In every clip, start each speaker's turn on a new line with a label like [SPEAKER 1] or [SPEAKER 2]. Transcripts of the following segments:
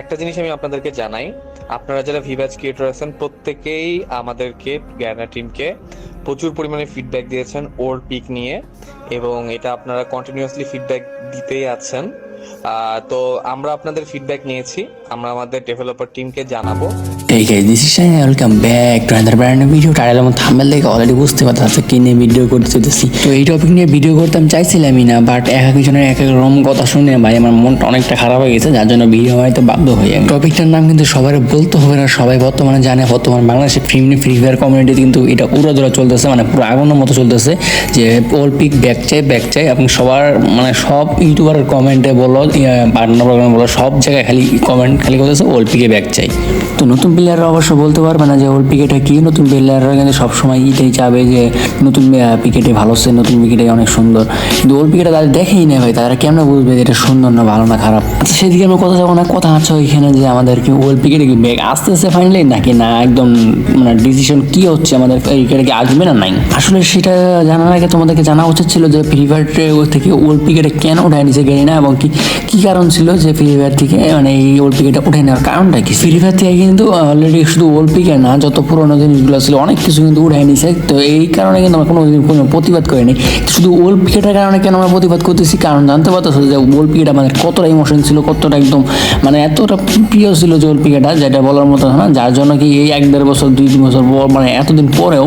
[SPEAKER 1] একটা জিনিস আমি আপনাদেরকে জানাই, আপনারা যারা ভিভাজ ক্রিয়েটর আছেন প্রত্যেকেই আমাদেরকে জ্ঞানা টিমকে প্রচুর পরিমাণে ফিডব্যাক দিয়েছেন ওর পিক নিয়ে, এবং এটা আপনারা কন্টিনিউয়াসলি ফিডব্যাক দিতেই আছেন। তো আমরা আপনাদের ফিডব্যাক নিয়েছি, আমরা আমাদের ডেভেলপার টিমকে জানাবো।
[SPEAKER 2] Hey guys, this is Shane. Welcome back to another brand new video. Title এবং থাম্বনেল দেখে অলরেডি বুঝতে পারতেছে কি নিয়ে ভিডিও করতে চাইতেছি। তো এই টপিক নিয়ে ভিডিও করতে আমি চাইছিলামই না, বাট এক একজনের এক এক রকম কথা শুনে ভাই আমার মনটা অনেকটা খারাপ হয়ে গেছে, যার জন্য ভিডিও বানাইতে বাধ্য হই আমি। টপিকটার নাম কিন্তু সবার বলতে হবে না, সবাই বর্তমানে জানে। বর্তমানে বাংলাদেশে ফ্রি ফায়ার কমিউনিটিতে কিন্তু এটা উড়াধুরা চলতেছে, মানে পুরো আগুনের মতো চলতেছে যে ওল পিক ব্যাক চাই এবং সবার মানে সব ইউটিউবারের কমেন্টে বলো, পার্টনার প্রোগ্রামে বলো, সব জায়গায় খালি কমেন্ট খালি করতেছে ওল পিকে ব্যাক চাই। তো নতুন প্লেয়াররা অবশ্য বলতে পারবে না যে ওল্ড পিকেটা কি। নতুন প্লেয়াররা কিন্তু সবসময় এটাই চাবে যে নতুন পিকেটে ভালো হচ্ছে, নতুন পিকেটে অনেক সুন্দর, কিন্তু ওল্ড পিকেটা তাদের দেখেই নেই ভাই, তারা কেমন বুঝবে যে এটা সুন্দর না ভালো না খারাপ। আচ্ছা সেদিকে আমরা কথা যাবো না, কথা আছে ওইখানে যে আমাদের কি ওল্ড পিকেটে কি ব্যাগ আসতেছে ফাইনালি নাকি না, একদম মানে ডিসিশন কি হচ্ছে আমাদের পিকেটে কি আসবে না নাই। আসলে সেটা জানার আগে তোমাদেরকে জানা উচিত ছিল যে ফ্রি ফায়ার থেকে ওল্ড পিকেটে কেন উঠায় নিছে গেরি না, এবং কি কারণ ছিল যে ফ্রি ফায়ার থেকে মানে এই ওল্ড পিকেটটা উঠে নেওয়ার কারণটা কি। ফ্রি ফায়ার থেকে কিন্তু অলরেডি শুধু ওল্ড পিকে না, যত পুরোনো জিনিসগুলো ছিল অনেক কিছু কিন্তু উঠাই নিছে। তো এই কারণে কিন্তু আমরা কোনো প্রতিবাদ করিনি। শুধু ওল্ড পিকেটার কারণে কেন আমরা প্রতিবাদ করতেছি, কারণ জানতে পারতেছো যে ওল্ড পিকেট আমাদের কতটা ইমোশন ছিল, কতটা একদম মানে এতটা প্রিয় ছিল যে ওল্ড পিকেটা, যেটা বলার মতো না। যার জন্য কি এই 1-1.5 বছর 2-3 বছর পর মানে এতদিন পরেও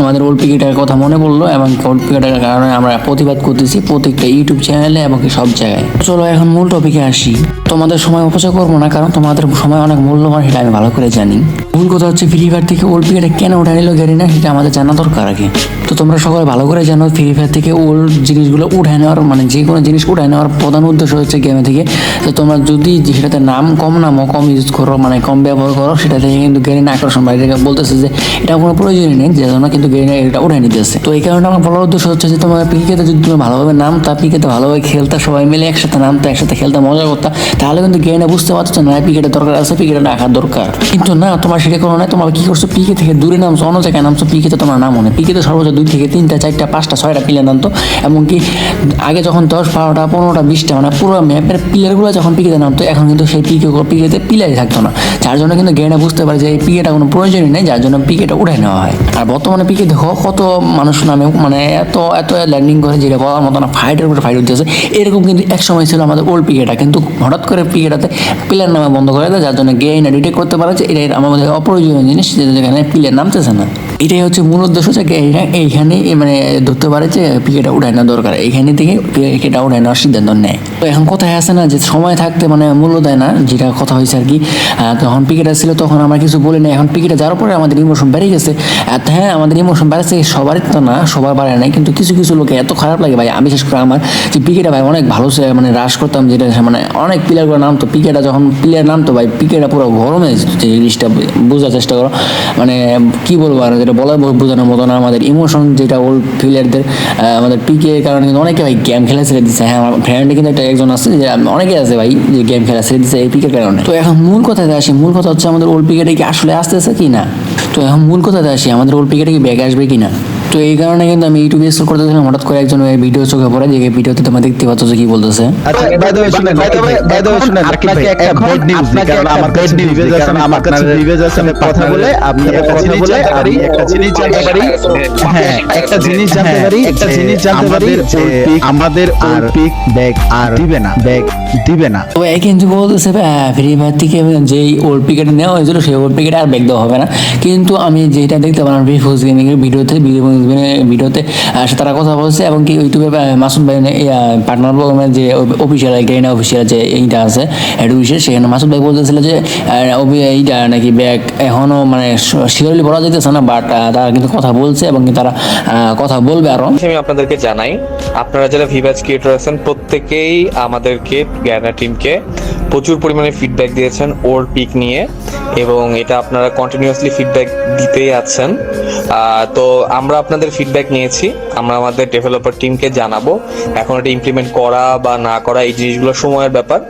[SPEAKER 2] আমাদের ওল্ড পিকেটার কথা মনে পড়লো, এবং ওল্ড পিকেটার কারণে আমরা প্রতিবাদ করতেছি প্রত্যেকটা ইউটিউব চ্যানেলে এবং সব জায়গায়। চলো এখন মূল টপিকে আসি। তোমাদের সময় অপচয় করবো না, কারণ তোমাদের সময় অনেক মূল্যবান, সেটা আমি ভালো করে জানি। মূল কথা হচ্ছে ফ্রি ফায়ার থেকে ওল্ড পিকেটে কেন উঠে নিল গেরি না, সেটা আমাদের জানা দরকার আগে। তো তোমরা সকলে ভালো করে জানো ফ্রি ফায়ার থেকে ওল্ড জিনিসগুলো উঠায় নেওয়ার মানে যে কোনো জিনিস উঠায় নেওয়ার প্রধান উদ্দেশ্য হচ্ছে গেমে থেকে। তো তোমরা যদি সেটাতে নামও কম ইউজ করো, মানে কম ব্যবহার করো, সেটা থেকে কিন্তু গেরিন আকর্ষণ বাইরে বলতেছে যে এটা কোনো প্রয়োজনই নেই, যে জন্য কিন্তু গেরিন এটা উঠায় নিতেছে। তো এই কারণে আমার বলার উদ্দেশ্য হচ্ছে যে তোমার পিকেতে যদি তুমি ভালোভাবে নামতা, পিকেতে ভালোভাবে খেলতা, সবাই মিলে একসাথে নামতা, একসাথে খেলতে মজা করতা, তাহলে কিন্তু গেরিনে বুঝতে পারছো না পিকেটের দরকার আছে, পিকেটে রাখার দরকার। কিন্তু না, তোমার সেটা করো না। তোমরা কি করছো, পিকে থেকে দূরে নামছো, অন্য জায়গায় নামছো, পিকেতে তোমার নাম মনে। পিকেতে সর্বোচ্চ 2 থেকে 3টা 4টা 5টা 6টা প্লেয়ার নামতো, এমনকি আগে যখন 10 12টা 15টা 20টা মানে পুরো ম্যাপের প্লেয়ারগুলো যখন পিকেতে নামতো, এখন কিন্তু সেই পিকেতে প্লেয়ারই থাকতো না। যার জন্য কিন্তু গেরিনা বুঝতে পারে যে এই পিকেটা কোনো প্রয়োজনই নেই, যার জন্য পিকেটা উঠাই নেওয়া হয়। আর বর্তমানে পিকে দেখো কত মানুষ নামে, মানে এত ল্যান্ডিং করে যেটা বলার মতো না, ফাইটের উপরে ফাইট হচ্ছে। এরকম কিন্তু এক সময় ছিল আমাদের ওল্ড পিকেটা, কিন্তু হঠাৎ করে পিকেটাতে প্লেয়ার নামে বন্ধ করে দেয়, যার জন্য গেরিনা ডিটেক্ট করতে পারে যে এটা আমাদের অপ্রয়োজনীয় জিনিস, যেখানে প্লেয়ার নামতেছে না। এটাই হচ্ছে মূল উদ্দেশ্য যে গেরিনা এইখানে মানে ধরতে পারে যে পিকেটা উঠাই নেওয়া দরকার, এইখানে থেকে পিকেটা উঠাই নেওয়ার সিদ্ধান্ত নেয়। তো এখন কথায় আছে না যে সময় থাকতে মানে মূল্য দেয় না, যেটা কথা হয়েছে আর কি। তখন পিকেটা ছিল তখন আমরা কিছু বলি না, এখন পিকেটা যাওয়ার পরে আমাদের ইমোশন বেড়ে গেছে। হ্যাঁ আমাদের ইমোশন বাড়ছে, সবারই তো না, সবার বাড়ে নাই, কিন্তু কিছু কিছু লোকে এত খারাপ লাগে ভাই। আমি বিশেষ করে আমার যে পিকেটা ভাই অনেক ভালো মানে রাশ করতাম, যেটা মানে অনেক প্লেয়ারগুলো নামতো, পিকেটা যখন প্লেয়ার নামতো ভাই পিকেটা পুরো গরমে যে জিনিসটা বোঝার চেষ্টা করো, মানে কি বলবো আর, যেটা বলা বোঝানোর মতো না। আমাদের ইমোশন যেটা ওল্ড প্লেয়ারদের আমাদের পিকে কারণে কিন্তু অনেকে ভাই গেম খেলা ছেড়ে দিচ্ছে। হ্যাঁ আমার ফ্রেন্ডে কিন্তু একজন আছে, যে অনেকে আছে ভাই যে গেম খেলা ছেড়ে দিচ্ছে এই পিকের কারণে। তো এখন মূল কথাতে আসি, মূল কথা হচ্ছে আমাদের ওল্ড পিকেটে কি আসলে আসতেছে কি না। তো এখন মূল কথাতে আসি, আমাদের ওল্ড পিকেটে কি ব্যাগ আসবে কি না। তো এই কারণে কিন্তু আমি ইউটিউবে স্ক্রল করতেছিলাম, হঠাৎ করে একজন ভিডিও চোখে পড়ে, যে ভিডিওতে তোমরা দেখতে পাচ্ছ যে কি বলতেছে।
[SPEAKER 3] আচ্ছা বাই দ্য ওয়ে শুনেন, আপনাকে একটা বড নিউজ দিই, কারণ আমার কাছে ভিভেজ আছে, আমার কাছে ভিভেজ আছে। আমি কথা বলে আমি একটা জিনিস জানতে পারি, একটা জিনিস জানতে পারি। হ্যাঁ একটা জিনিস জানতে পারি, একটা জিনিস জানতে পারি যে আমাদের ওল্ড পিক ব্যাগ আর দিবে না।
[SPEAKER 2] তো এই কিন্তু বলতেছে ফ্রি ফায়ার থেকে যেই ওল্ড পিকেট নেওয়া হয়েছিল সেই ওল্ড পিকেট আর ব্যাগ দেওয়া হবে না। কিন্তু আমি যেটা দেখতে পেলাম রিফোর্স গেমিং এর ভিডিওতে তারা কথা বলছে, এবং কি ইউটিউবে মাসুদ ভাই পার্টনার প্রোগ্রামের যে অফিসিয়াল গেরিনা অফিসিয়াল যে এইটা আছে হেড অফিসিয়াল, সেখানে মাসুদ ভাই বলতেছিল যে এইটা নাকি ব্যাগ এখনো মানে শিওরলি বলা যেতেছে না, বাট তারা কিন্তু কথা বলছে এবং তারা কথা বলবে আরো।
[SPEAKER 1] আমি আপনাদেরকে জানাই, আপনারা যারা ভিভাজ ক্রিয়েটর আছেন প্রত্যেকেই আমাদেরকে জ্ঞানা টিমকে প্রচুর পরিমাণে ফিডব্যাক দিয়েছেন ওর পিক নিয়ে, এবং এটা আপনারা কন্টিনিউয়াসলি ফিডব্যাক দিতেই আছেন। তো আমরা আপনাদের ফিডব্যাক নিয়েছি, আমরা আমাদের ডেভেলপার টিমকে জানাবো। এখন এটা ইমপ্লিমেন্ট করা বা না করা এই জিনিসগুলো সময়ের ব্যাপার।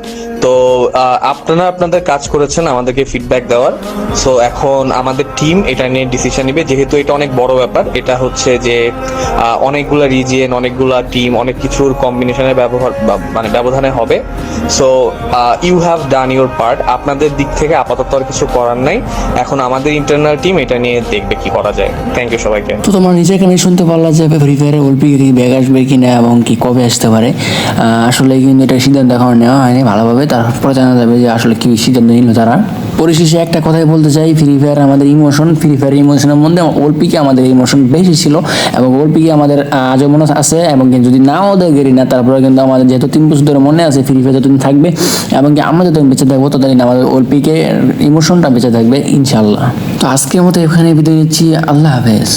[SPEAKER 1] তো আপনারা আপনাদের কাজ করেছেন আমাদেরকে ফিডব্যাক দেওয়ার, সো এখন আমাদের টিম এটা নিয়ে ডিসিশন নিবে। যেহেতু এটা অনেক বড় ব্যাপার, এটা হচ্ছে যে অনেকগুলা রিজিয়ন, অনেকগুলা টিম, অনেক কিছুর কম্বিনেশনের ব্যবহার মানে ব্যবধানে হবে। So you have done your part. আপনাদের দিক থেকে আপাতত আর কিছু করার নাই, এখন আমাদের ইন্টারনাল টিম এটা নিয়ে দেখবে কি করা যায়। থ্যাংক ইউ সবাইকে।
[SPEAKER 2] তো তোমরা নিজে এখানে শুনতে পারলা যে ফ্রি ফায়ারের ওলপি ব্যাগ আসবে কিনা এবং কি কবে আসতে পারে। আসলে কিন্তু এটা সিদ্ধান্ত এখনো নেওয়া হয়নি ভালোভাবে, তারপরে জানা যাবে যে আসলে কি সিদ্ধান্ত নিল তারা। পরিশেষে একটা কথাই বলতে চাই, ফ্রি ফায়ার আমাদের ইমোশন, ফ্রি ফায়ার ইমোশনের মধ্যে ওলপিকে আমাদের ইমোশন বেশি ছিল এবং ওলপিকে আমাদের আজও মনে আছে এবং যদি নাও দেখি না তারপরে কিন্তু আমাদের যেহেতু 3 বছর ধরে মনে আছে ফ্রি ফায়ার যতদিন থাকবে এবং কি আমরা যতদিন বেঁচে থাকবো ততদিন আমাদের ওলপিকে ইমোশনটা বেঁচে থাকবে ইনশাল্লাহ। তো আজকের মতো এখানে বিদায় নিচ্ছি, আল্লাহ হাফেজ।